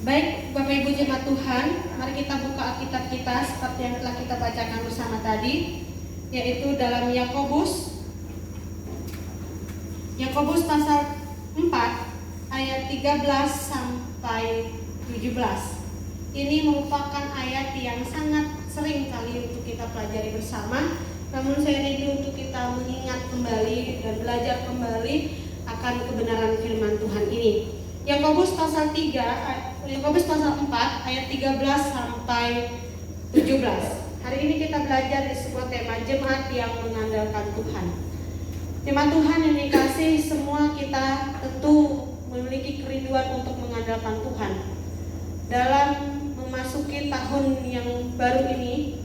Baik, Bapak Ibu jemaat Tuhan, mari kita buka Alkitab kita seperti yang telah kita bacakan bersama tadi, yaitu dalam Yakobus pasal 4 ayat 13 sampai 17. Ini merupakan ayat yang sangat sering kali untuk kita pelajari bersama. Namun saya rindu untuk kita mengingat kembali dan belajar kembali akan kebenaran firman Tuhan ini. Yakobus pasal 4 ayat 13 sampai 17. Hari ini kita belajar di sebuah tema jemaat yang mengandalkan Tuhan. Jemaat Tuhan yang dikasihi semua, kita tentu memiliki kerinduan untuk mengandalkan Tuhan. Dalam memasuki tahun yang baru ini,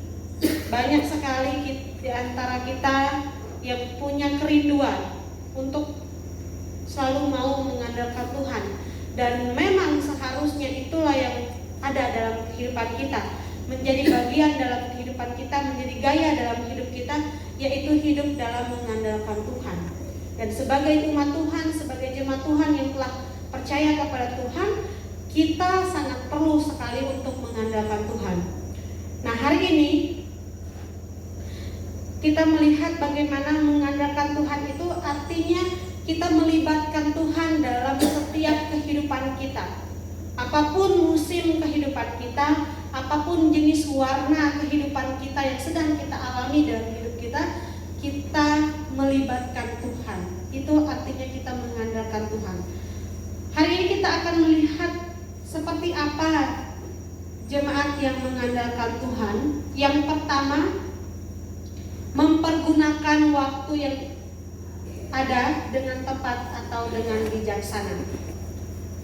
banyak sekali di antara kita yang punya kerinduan untuk selalu mau mengandalkan Tuhan. Dan memang seharusnya itulah yang ada dalam kehidupan kita, menjadi bagian dalam kehidupan kita, menjadi gaya dalam hidup kita, yaitu hidup dalam mengandalkan Tuhan. Dan sebagai umat Tuhan, sebagai jemaat Tuhan yang telah percaya kepada Tuhan, kita sangat perlu sekali untuk mengandalkan Tuhan. Nah, hari ini kita melihat bagaimana mengandalkan Tuhan itu artinya kita melibatkan Tuhan dalam setiap kehidupan kita. Apapun musim kehidupan kita, apapun jenis warna kehidupan kita yang sedang kita alami dalam hidup kita, kita melibatkan Tuhan. Itu artinya kita mengandalkan Tuhan. Hari ini kita akan melihat seperti apa jemaat yang mengandalkan Tuhan. Yang pertama, mempergunakan waktu yang ada dengan tepat atau dengan bijaksana.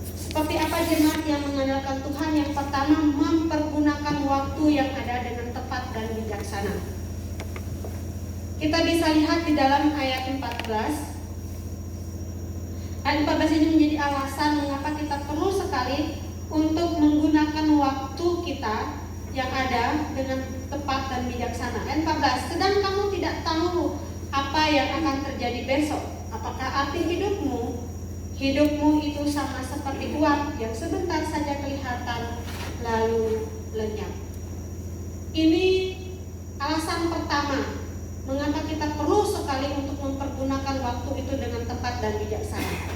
Seperti apa jemaat yang mengandalkan Tuhan? Yang pertama, mempergunakan waktu yang ada dengan tepat dan bijaksana. Kita bisa lihat di dalam ayat 14. Ayat 14 ini menjadi alasan mengapa kita perlu sekali untuk menggunakan waktu kita yang ada dengan tepat dan bijaksana. Ayat 14, sedang kamu tidak tahu apa yang akan terjadi besok. Apakah arti hidupmu? Hidupmu itu sama seperti uap yang sebentar saja kelihatan lalu lenyap. Ini alasan pertama mengapa kita perlu sekali untuk mempergunakan waktu itu dengan tepat dan bijaksana.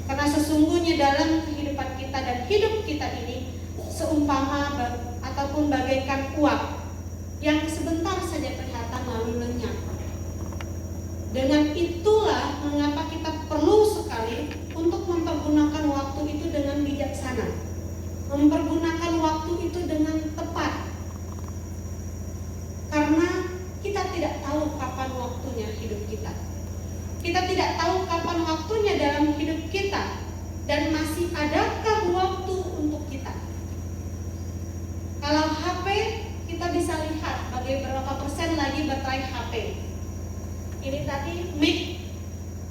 Karena sesungguhnya dalam kehidupan kita dan hidup kita ini seumpama ataupun bagaikan uap yang sebentar saja kelihatan lalu lenyap. Dengan itulah mengapa kita perlu sekali untuk mempergunakan waktu itu dengan bijaksana, mempergunakan waktu itu dengan tepat. Karena kita tidak tahu kapan waktunya hidup kita. Kita tidak tahu kapan waktunya dalam hidup kita, dan masih adakah waktu untuk kita. Kalau HP, kita bisa lihat berapa persen lagi baterai HP. Ini tadi mic,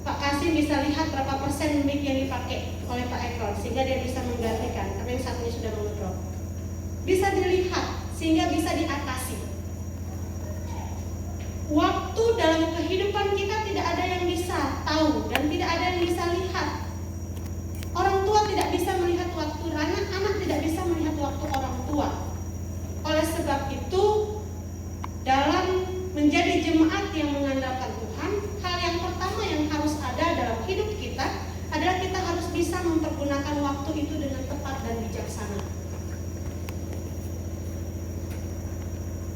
Pak Kasim bisa lihat berapa persen mic yang dipakai oleh Pak Ekron, sehingga dia bisa menggantikan, karena yang satunya sudah mengedrop. Bisa dilihat, sehingga bisa diatasi. Waktu dalam kehidupan kita tidak ada yang bisa tahu dan tidak ada yang bisa lihat. Orang tua tidak bisa melihat waktu anak, anak tidak bisa melihat waktu orang tua. Oleh sebab itu, dalam menjadi jemaat yang mengandalkan Tuhan, hal yang pertama yang harus ada dalam hidup kita adalah kita harus bisa mempergunakan waktu itu dengan tepat dan bijaksana.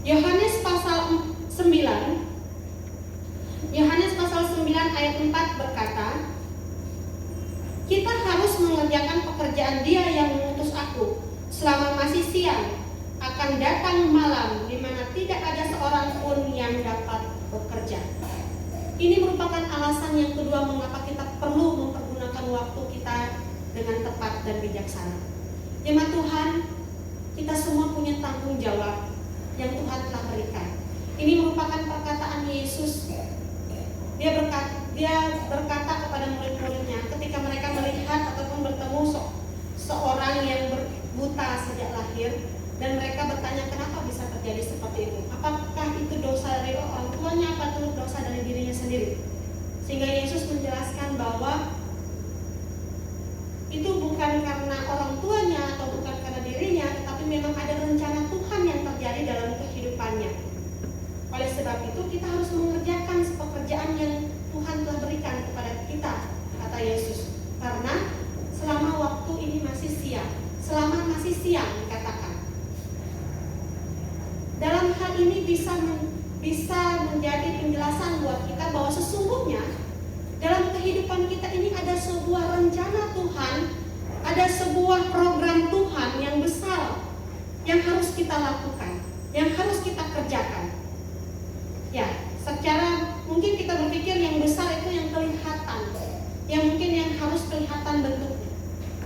Yohanes pasal 9 ayat 4 berkata, kita harus mengerjakan pekerjaan Dia yang mengutus aku selama masih siang, akan datang malam di mana tidak ada seorang pun yang dapat bekerja. Ini merupakan alasan yang kedua mengapa kita perlu mempergunakan waktu kita dengan tepat dan bijaksana. Jemaat Tuhan, kita semua punya tanggung jawab yang Tuhan telah berikan. Ini merupakan perkataan Yesus. Dia berkata kepada murid-muridnya ketika mereka melihat ataupun bertemu seorang yang buta sejak lahir, dan mereka bertanya kenapa bisa terjadi seperti itu. Apakah itu dosa dari orang tuanya atau dosa dari dirinya sendiri? Sehingga Yesus menjelaskan bahwa itu bukan karena orang tuanya atau bukan karena siang. Selama masih siang dikatakan. Dalam hal ini bisa menjadi penjelasan buat kita bahwa sesungguhnya dalam kehidupan kita ini ada sebuah rencana Tuhan, ada sebuah program Tuhan yang besar yang harus kita lakukan, yang harus kita kerjakan. Ya, secara mungkin kita berpikir yang besar itu yang kelihatan, yang mungkin yang harus kelihatan bentuknya.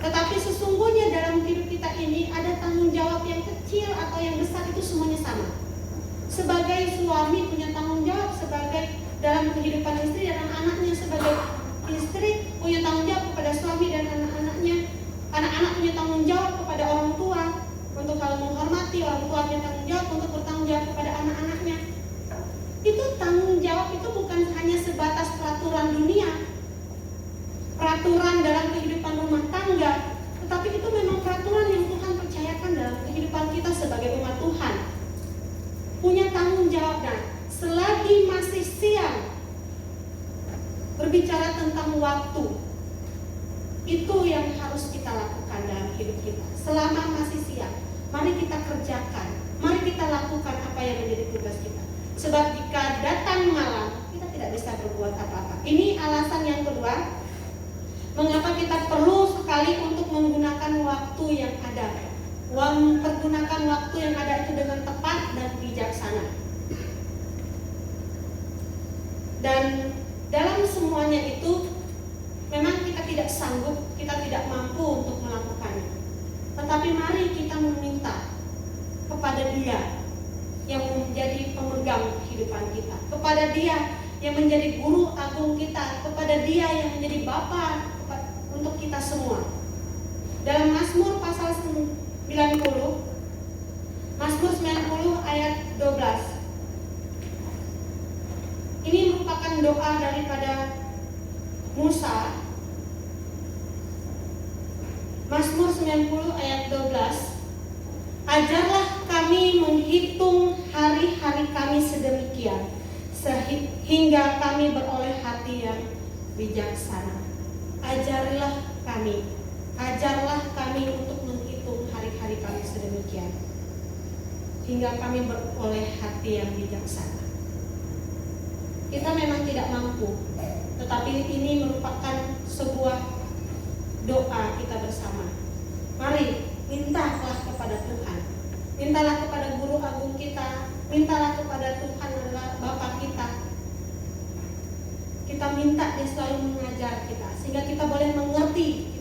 Tetapi sesungguhnya dalam hidup kita ini ada tanggung jawab yang kecil atau yang besar, itu semuanya sama. Sebagai suami punya tanggung jawab sebagai dalam kehidupan istri dan anaknya, sebagai istri punya tanggung jawab kepada suami dan anak-anaknya. Anak-anak punya tanggung jawab kepada orang tua untuk kalau menghormati, orang tua punya tanggung jawab untuk bertanggung jawab kepada anak-anaknya. Itu tanggung jawab itu bukan hanya sebatas peraturan dunia, peraturan dalam kehidupan rumah tangga, tetapi itu memang peraturan yang Tuhan percayakan dalam kehidupan kita sebagai umat Tuhan. Punya tanggung jawab, dan selagi masih siang, berbicara tentang waktu, itu yang harus kita lakukan dalam hidup kita. Selama masih siang, mari kita kerjakan, mari kita lakukan apa yang menjadi tugas kita. Sebab jika datang malam, kita tidak bisa berbuat apa-apa. Ini alasan yang kedua, mengapa kita perlu sekali untuk menggunakan waktu yang ada. Mempergunakan waktu yang ada itu dengan tepat dan bijaksana. Dan dalam semuanya itu, memang kita tidak sanggup, kita tidak mampu untuk melakukannya. Tetapi mari kita meminta kepada Dia yang menjadi pemegang kehidupan kita, kepada Dia yang menjadi guru agung kita, kepada Dia yang menjadi Bapa untuk kita semua. Dalam Mazmur pasal 90, Mazmur 90 ayat 12. Ini merupakan doa daripada Musa. Mazmur 90 ayat 12. Ajarlah kami menghitung hari-hari kami sedemikian, sehingga kami beroleh hati yang bijaksana. Ajarlah kami untuk menghitung hari-hari kami sedemikian, hingga kami beroleh hati yang bijaksana. Kita memang tidak mampu, tetapi ini merupakan sebuah doa kita bersama. Mari mintalah kepada Tuhan, mintalah kepada guru agung kita, mintalah kepada Tuhan adalah Bapa kita. Kita minta Dia selalu mengajar kita, sehingga kita boleh mengerti,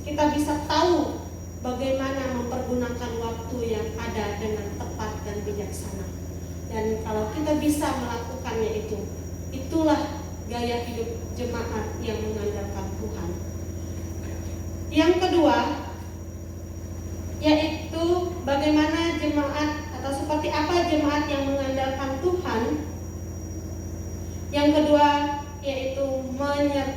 kita bisa tahu bagaimana mempergunakan waktu yang ada dengan tepat dan bijaksana. Dan kalau kita bisa melakukannya itulah gaya hidup jemaat yang mengandalkan Tuhan. Yang kedua, yaitu bagaimana jemaat atau seperti apa jemaat yang mengandalkan Tuhan. Yang kedua, yaitu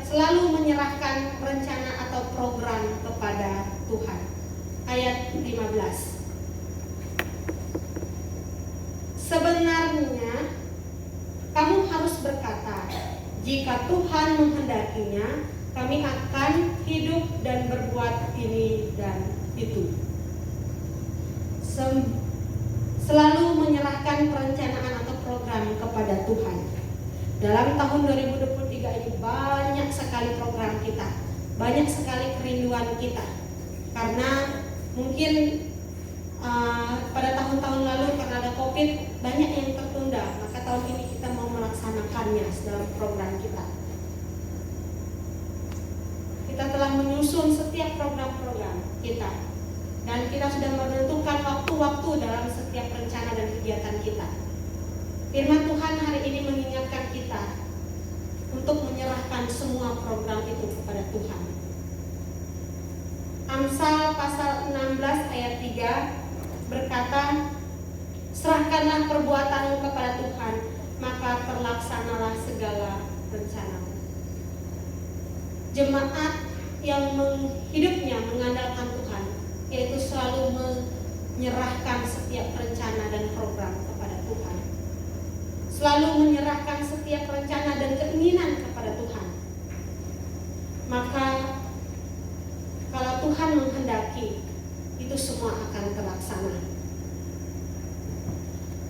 selalu menyerahkan rencana atau program kepada Tuhan. Ayat 15. Sebenarnya kamu harus berkata, jika Tuhan menghendakinya, kami akan hidup dan berbuat ini dan itu. Selalu menyerahkan perencanaan atau program kepada Tuhan. Dalam tahun 2023 ini banyak sekali program kita, banyak sekali kerinduan kita. Karena mungkin pada tahun-tahun lalu karena ada COVID banyak yang tertunda, maka tahun ini kita mau melaksanakannya dalam program kita. Kita telah menyusun setiap program-program kita, dan kita sudah menentukan waktu-waktu dalam setiap rencana dan kegiatan kita. Firman Tuhan hari ini mengingatkan kita untuk menyerahkan semua program itu kepada Tuhan. Amsal pasal 16 ayat 3 berkata, serahkanlah perbuatanmu kepada Tuhan, maka terlaksanalah segala rencanamu. Jemaat yang hidupnya mengandalkan Tuhan, yaitu selalu menyerahkan setiap rencana dan program kepada Tuhan, selalu menyerahkan setiap rencana dan keinginan kepada Tuhan. Maka kalau Tuhan menghendaki, itu semua akan terlaksana.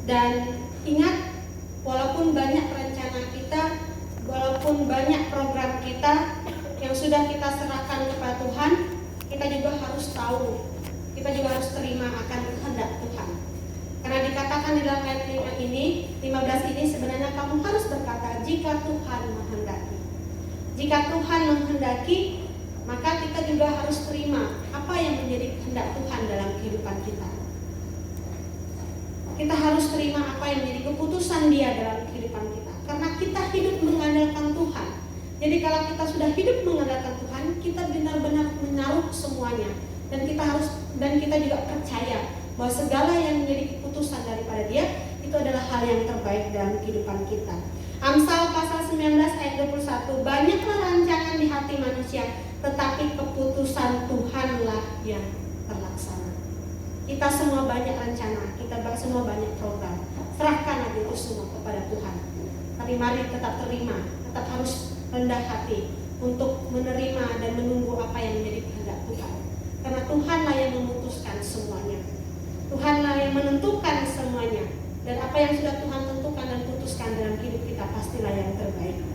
Dan ingat, walaupun banyak rencana kita, walaupun banyak program kita yang sudah kita serahkan kepada Tuhan, kita juga harus tahu, kita juga harus terima akan kehendak Tuhan. Karena dikatakan di dalam ayat 15 ini sebenarnya kamu harus berkata, jika Tuhan menghendaki. Jika Tuhan menghendaki, maka kita juga harus terima apa yang menjadi kehendak Tuhan dalam kehidupan kita. Kita harus terima apa yang menjadi keputusan Dia dalam kehidupan kita. Karena kita hidup mengandalkan Tuhan. Jadi kalau kita sudah hidup mengandalkan Tuhan, kita benar-benar menaruh semuanya. Dan kita juga percaya bahwa segala yang menjadi keputusan daripada Dia itu adalah hal yang terbaik dalam kehidupan kita. Amsal pasal 19 ayat 21, banyaklah rancangan di hati manusia, tetapi keputusan Tuhanlah yang terlaksana. Kita semua banyak rencana, kita semua banyak program. Serahkan aja itu semua kepada Tuhan. Tapi mari tetap terima, tetap harus rendah hati untuk menerima dan menunggu apa yang menjadi kehendak Tuhan. Karena Tuhanlah yang memutuskan semuanya. Tuhanlah yang menentukan semuanya. Dan apa yang sudah Tuhan tentukan dan putuskan dalam hidup kita pastilah yang terbaik.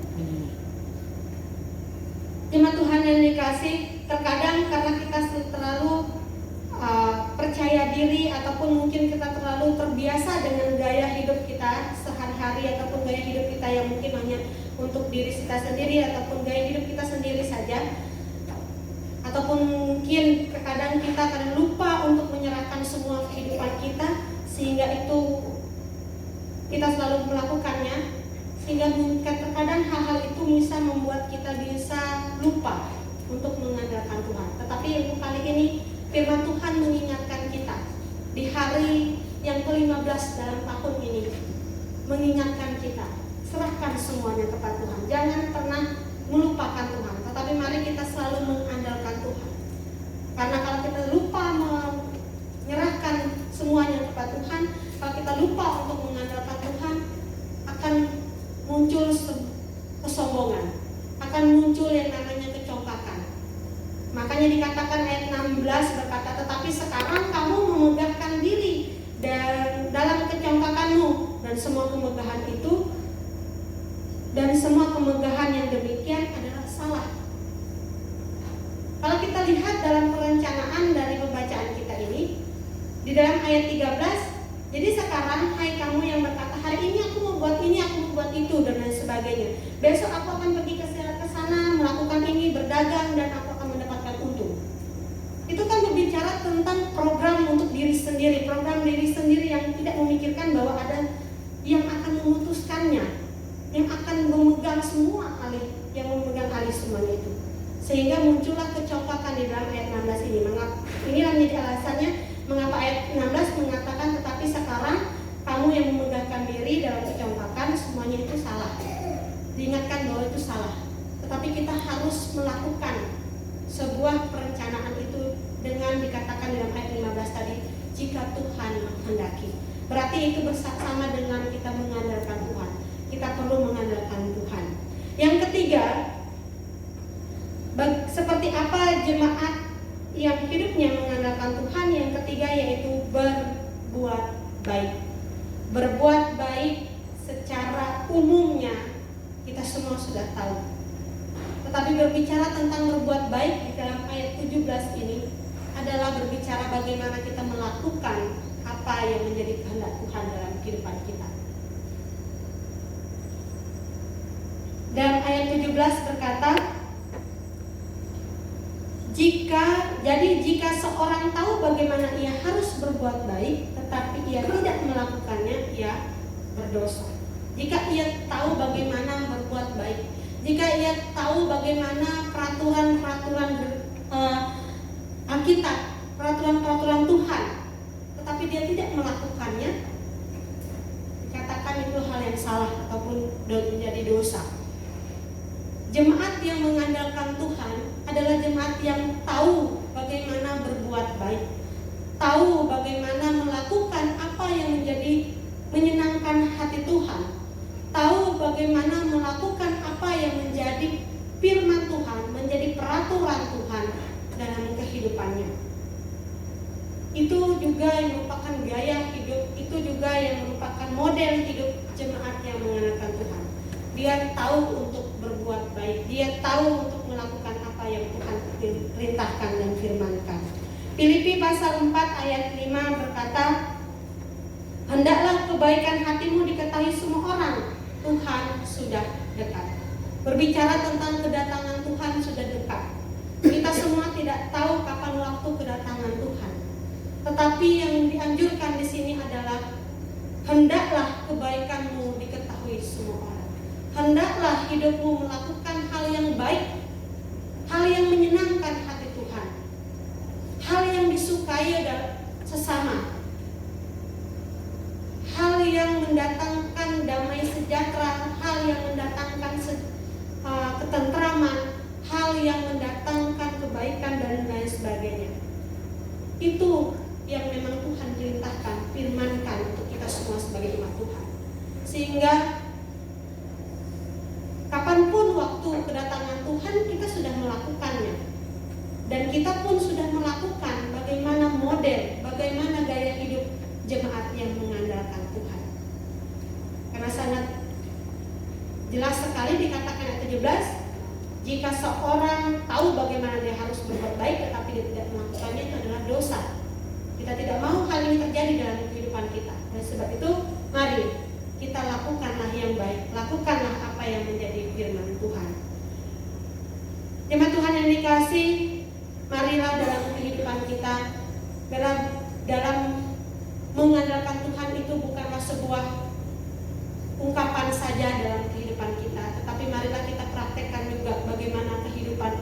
Jemaat Tuhan yang dikasih, terkadang karena kita terlalu percaya diri ataupun mungkin kita terlalu terbiasa dengan gaya hidup kita sehari-hari ataupun gaya hidup kita yang mungkin hanya untuk diri kita sendiri ataupun gaya hidup kita sendiri saja, ataupun mungkin terkadang kita kadang lupa untuk menyerahkan semua kehidupan kita sehingga itu kita selalu melakukannya, sehingga terkadang hal-hal itu bisa membuat kita bisa lupa untuk mengandalkan Tuhan. Tetapi untuk kali ini firman Tuhan mengingatkan kita di hari yang ke-15 dalam tahun ini, mengingatkan kita, serahkan semuanya kepada Tuhan. Jangan pernah melupakan Tuhan, tetapi mari kita selalu mengandalkan Tuhan. Karena kalau kita lupa menyerahkan semuanya kepada Tuhan, kalau kita lupa untuk mengandalkan Tuhan, akan muncul kesombongan, akan muncul yang namanya kecongkakan. Makanya dikatakan ayat 16 berkata, tetapi sekarang kamu memegahkan diri dan dalam kecongkakanmu, dan semua kemegahan itu dan semua kemegahan yang demikian adalah salah. Kalau kita lihat dalam perencanaan dari pembacaan kita ini, di dalam ayat 13, jadi sekarang hai kamu yang berkata, hari ini aku mau buat ini, aku mau buat itu, dan lain sebagainya. Besok aku akan pergi ke sana, melakukan ini, berdagang, dan aku akan mendapatkan untung. Itu kan berbicara tentang program untuk diri sendiri, program diri sendiri yang tidak memikirkan bahwa ada yang akan memutuskannya, yang akan memegang semua alih, yang memegang alih semuanya itu. Sehingga muncullah kecongkakan di dalam ayat 16 ini. Inilah menjadi alasannya mengapa ayat 16 mengatakan, tetapi sekarang kamu yang memegahkan diri dalam kecongkakan, semuanya itu salah. Diingatkan bahwa itu salah. Tetapi kita harus melakukan sebuah perencanaan itu dengan dikatakan dalam ayat 15 tadi, jika Tuhan menghendaki. Berarti itu bersama dengan kita mengandalkan Tuhan. Kita perlu mengandalkan Tuhan. Yang ketiga, seperti apa jemaat yang hidupnya mengandalkan Tuhan? Yang ketiga yaitu berbuat baik. Berbuat baik secara umumnya kita semua sudah tahu. Tetapi berbicara tentang berbuat baik di dalam ayat 17 ini adalah berbicara bagaimana kita melakukan apa yang menjadi kehendak Tuhan dalam kehidupan kita. Dan ayat 17 berkata, jika seorang tahu bagaimana ia harus berbuat baik, tetapi ia tidak melakukannya, ia berdosa. Jika ia tahu bagaimana berbuat baik, jika ia tahu bagaimana peraturan-peraturan Alkitab, peraturan-peraturan Tuhan, tetapi dia tidak melakukannya, dikatakan itu hal yang salah ataupun menjadi dosa. Jemaat yang mengandalkan Tuhan adalah jemaat yang tahu bagaimana berbuat baik, tahu bagaimana melakukan apa yang menjadi menyenangkan hati Tuhan, tahu bagaimana melakukan apa yang menjadi firman Tuhan, menjadi peraturan Tuhan dalam kehidupan juga yang merupakan gaya hidup, itu juga yang merupakan model hidup jemaat yang mengandalkan Tuhan. Dia tahu untuk berbuat baik, dia tahu untuk melakukan apa yang Tuhan perintahkan dan firmankan. Filipi pasal 4 ayat 5 berkata, hendaklah kebaikan hatimu diketahui semua orang, Tuhan sudah dekat. Berbicara tentang kedatangan Tuhan sudah dekat. Kita semua tidak tahu kapan waktu kedatangan Tuhan. Tetapi yang dianjurkan di sini adalah hendaklah kebaikanmu diketahui semua orang. Hendaklah hidupmu melakukan hal yang baik, hal yang menyenangkan hati Tuhan, hal yang disukai oleh sesama, hal yang mendatangkan damai sejahtera, hal yang mendatangkan ketentraman, hal yang mendatangkan kebaikan dan lain sebagainya. Itu yang memang Tuhan perintahkan, firmankan untuk kita semua sebagai umat Tuhan. Sehingga kapanpun waktu kedatangan Tuhan kita sudah melakukannya. Dan kita pun sudah melakukan bagaimana model, bagaimana gaya hidup jemaat yang mengandalkan Tuhan. Karena sangat jelas sekali dikatakan ayat 17, jika seorang tahu bagaimana dia harus berbuat baik tetapi dia tidak melakukannya, itu adalah dosa. Kita tidak mau hal ini terjadi dalam kehidupan kita. Dan sebab itu mari kita lakukanlah yang baik, lakukanlah apa yang menjadi firman Tuhan. Jemaat Tuhan yang dikasih, marilah dalam kehidupan kita, dalam mengandalkan Tuhan itu bukanlah sebuah ungkapan saja dalam kehidupan kita, tetapi marilah kita praktekkan juga bagaimana kehidupan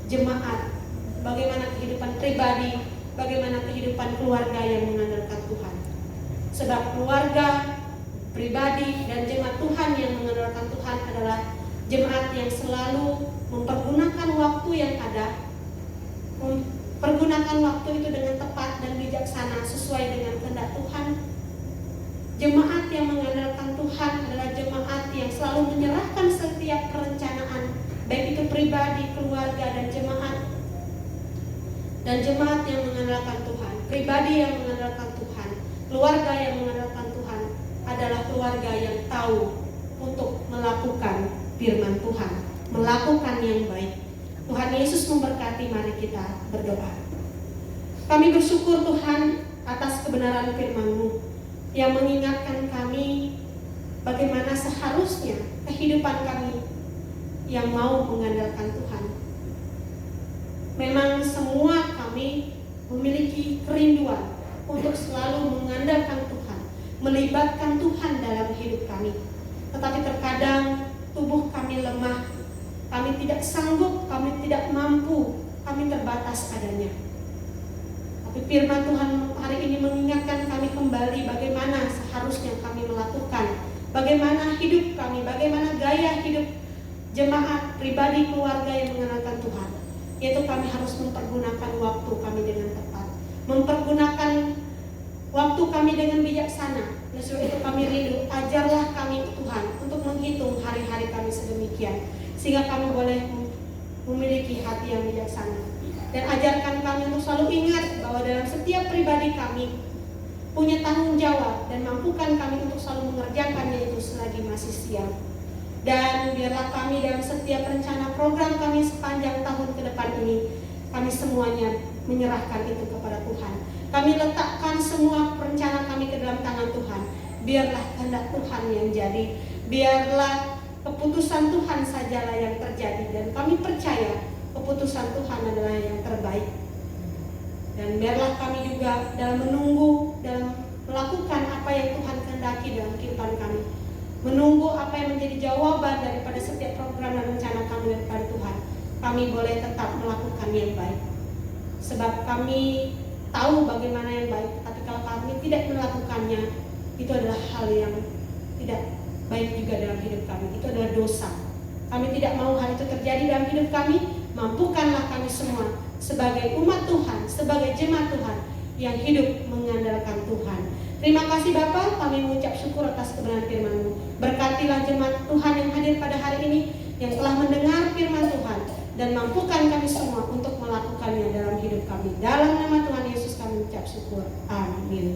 jemaat, bagaimana kehidupan pribadi, bagaimana kehidupan keluarga yang mengandalkan Tuhan. Sebab keluarga, pribadi, dan jemaat Tuhan yang mengandalkan Tuhan adalah jemaat yang selalu mempergunakan waktu yang ada, mempergunakan waktu itu dengan tepat dan bijaksana sesuai dengan kehendak Tuhan. Jemaat yang mengandalkan Tuhan adalah jemaat yang selalu menyerahkan setiap perencanaan, baik itu pribadi, keluarga, dan jemaat. Dan jemaat yang mengandalkan Tuhan, pribadi yang mengandalkan Tuhan, keluarga yang mengandalkan Tuhan adalah keluarga yang tahu untuk melakukan firman Tuhan, melakukan yang baik. Tuhan Yesus memberkati, mari kita berdoa. Kami bersyukur Tuhan atas kebenaran firman-Mu yang mengingatkan kami bagaimana seharusnya kehidupan kami yang mau mengandalkan Tuhan. Memang semua kami memiliki kerinduan untuk selalu mengandalkan Tuhan, melibatkan Tuhan dalam hidup kami. Tetapi terkadang tubuh kami lemah, kami tidak sanggup, kami tidak mampu, kami terbatas adanya. Tapi firman Tuhan hari ini mengingatkan kami kembali bagaimana seharusnya kami melakukan, bagaimana hidup kami, bagaimana gaya hidup jemaat, pribadi, keluarga yang mengandalkan Tuhan. Yaitu kami harus mempergunakan waktu kami dengan tepat, mempergunakan waktu kami dengan bijaksana. Oleh sebab itu kami rindu, ajarlah kami Tuhan untuk menghitung hari-hari kami sedemikian, sehingga kami boleh memiliki hati yang bijaksana. Dan ajarkan kami untuk selalu ingat bahwa dalam setiap pribadi kami punya tanggung jawab, dan mampukan kami untuk selalu mengerjakannya itu selagi masih siang. Dan biarlah kami dalam setiap rencana program kami sepanjang tahun ke depan ini, kami semuanya menyerahkan itu kepada Tuhan. Kami letakkan semua rencana kami ke dalam tangan Tuhan. Biarlah kehendak Tuhan yang jadi, biarlah keputusan Tuhan sajalah yang terjadi, dan kami percaya keputusan Tuhan adalah yang terbaik. Dan biarlah kami juga dalam menunggu, dalam melakukan apa yang Tuhan kehendaki dalam kehidupan kami, menunggu apa yang menjadi jawaban daripada setiap program dan rencana kami daripada Tuhan, kami boleh tetap melakukan yang baik. Sebab kami tahu bagaimana yang baik, tapi kalau kami tidak melakukannya, itu adalah hal yang tidak baik juga dalam hidup kami. Itu adalah dosa. Kami tidak mau hal itu terjadi dalam hidup kami. Mampukanlah kami semua sebagai umat Tuhan, sebagai jemaat Tuhan yang hidup mengandalkan Tuhan. Terima kasih Bapa, kami mengucap syukur atas kebenaran firman-Mu. Berkatilah jemaat Tuhan yang hadir pada hari ini, yang telah mendengar firman Tuhan, dan mampukan kami semua untuk melakukannya dalam hidup kami. Dalam nama Tuhan Yesus kami ucap syukur. Amin.